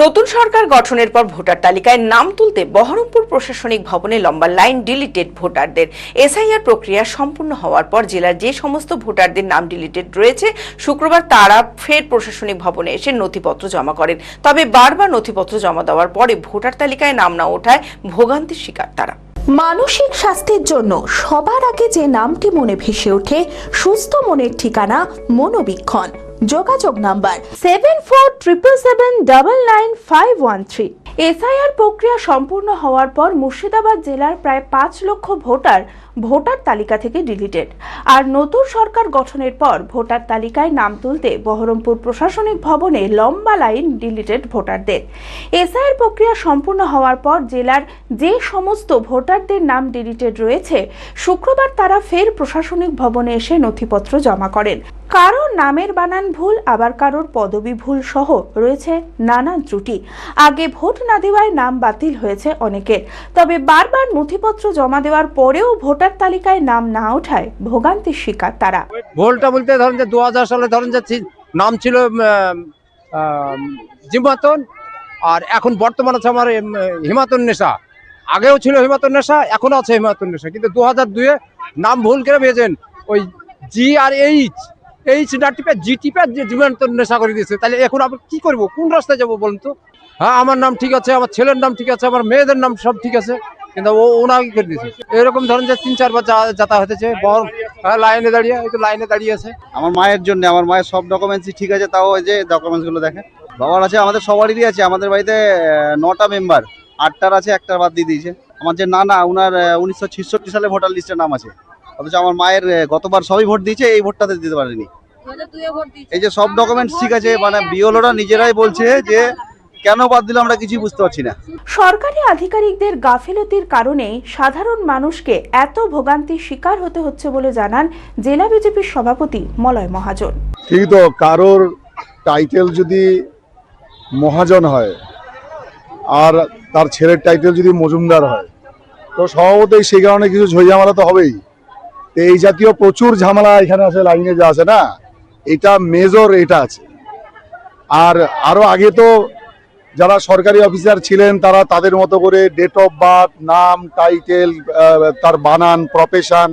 নতুন সরকার গঠনের পর ভোটার তালিকায় নাম তুলতে বহরমপুর প্রশাসনিক ভবনে লম্বা লাইন, ডিলিটেড ভোটারদের। এসআইআর প্রক্রিয়া সম্পূর্ণ হওয়ার পর জেলার যে সমস্ত ভোটারদের নাম ডিলিটেড রয়েছে, শুক্রবার তারা ফের প্রশাসনিক ভবনে এসে নথিপত্র জমা করেন। তবে বারবার নথিপত্র জমা দেওয়ার পরে ভোটার তালিকায় নাম না ওঠায় ভোগান্তির শিকার তারা। মানসিক স্বাস্থ্যের জন্য সবার আগে যে নামটি মনে ভেসে ওঠে, সুস্থ মনের ঠিকানা মনোবীক্ষণ। যোগাযোগ নাম্বার 7477799513। এসআইআর প্রক্রিয়া সম্পূর্ণ হওয়ার পর মুর্শিদাবাদ জেলার প্রায় 5 লক্ষ ভোটার তালিকা থেকে ডিলিটেড। আর নতুন সরকার গঠনের পর ভোটার তালিকায় নাম তুলতে বহরমপুর প্রশাসনিক ভবনে লম্বা লাইন, ডিলিটেড ভোটারদের। এসআইআর প্রক্রিয়া সম্পূর্ণ হওয়ার পর জেলার যে সমস্ত ভোটারদের নাম ডিলিটেড রয়েছে, শুক্রবার তারা ফের প্রশাসনিক ভবনে এসে নথিপত্র জমা করেন। কারোর নামের বানান ভুল, আবার কারোর পদবি ভুল সহ রয়েছে নানান ত্রুটি। আগে ভোট না দেওয়ায় নাম বাতিল হয়েছে অনেকের। তবে বারবার নথিপত্র জমা দেওয়ার পরেও ভোটার তালিকায় নাম না ওঠায় ভোগান্তির শিকার তারা। ভুলটা বলতে ধরেন যে 2000 সালে ধরেন যে নাম ছিল জিমাতন, আর এখন বর্তমানে আছে আমার হিমাতন নেশা। আগেও ছিল হিমাতন নেশা, এখনো আছে হিমাতন নেশা, কিন্তু 2002-এ নাম ভুল করে পেয়েছেন। ওই জি আর এইচ না টিপে জি টিপে জীবনান্তর নেশা করে দিয়েছে। তাহলে এখন আমরা কি করবো, কোন রাস্তায় যাবো বলুন তো? হ্যাঁ, আমার নাম ঠিক আছে, আমার ছেলের নাম ঠিক আছে, আমার মেয়েদের নাম সব ঠিক আছে, কিন্তু ওনাকে করে দিয়েছে। এরকম ধরেন যে 3-4 বার যাতায়াত হতেছে, লাইনে দাঁড়িয়ে আছে। আমার মায়ের জন্য, আমার মায়ের সব ডকুমেন্টসই ঠিক আছে, তাও ওই যে ডকুমেন্টস গুলো দেখে। বাবার আছে, আমাদের সবারই আছে। আমাদের বাড়িতে 9টা মেম্বার, 8টার আছে, 1টার বাদ দিয়ে দিয়েছে। আমার যে নানা, উনার 1966 সালে ভোটার লিস্টের নাম আছে, অথচ আমার মায়ের গতবার সবই ভোট দিয়েছে, এই ভোটটাতে দিতে পারেনি। এই যে সব ডকুমেন্টস ঠিক আছে, মানে বিওলোরা নিজেরাই বলছে যে কেন বাদ দিল আমরা কিছুই বুঝতে পারছি না। সরকারি আধিকারিকদের গাফিলতির কারণে সাধারণ মানুষকে এত ভোগান্তির শিকার হতে হচ্ছে বলে জানান জেলা বিজেপির সভাপতি মলয় মহাজন। ঠিক তো, কারোর টাইটেল যদি মহাজন হয় আর তার ছেলের টাইটেল যদি মজুমদার হয়, তো স্বভাবতই সেই কারণে কিছু ঝইঝামেলা তো হবেই। তো এই জাতীয় প্রচুর ঝামেলা এখানে আছে, লাইনে যা আছে না, এটা মেজর, এটা আছে। আর আরো আগে তো যারা সরকারি অফিসার ছিলেন তারা তাদের মতো করে ডেট অফ বার্থ, নাম, টাইটেল, তার বানান, প্রফেশন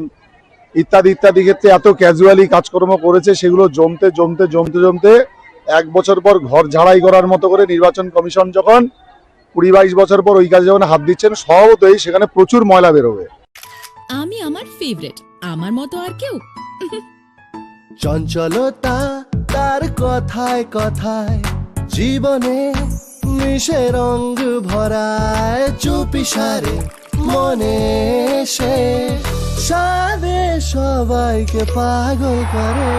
ইত্যাদি ইত্যাদি ক্ষেত্রে এত ক্যাজুয়ালি কাজকর্ম করেছে, সেগুলো জমতে 1 বছর পর ঘর ঝাড়াই করার মতো করে নির্বাচন কমিশন যখন 20-22 বছর পর ওই কাজে যখন হাত দিচ্ছেন, স্বভাবতই সেখানে প্রচুর ময়লা বেরোবে। আমি আমার ফেভারিট, আমার মতো আর কেউ। চঞ্চলতা তার কথায় কথায় জীবনে মিশে রঙ ভরায়, চুপি সারে মনে সে সাদে সবাইকে পাগল করে।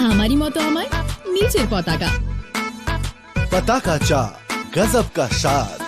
আমারই মতো আমার নিচের পতাকা। পতাকা চা, গজব কা স্বাদ।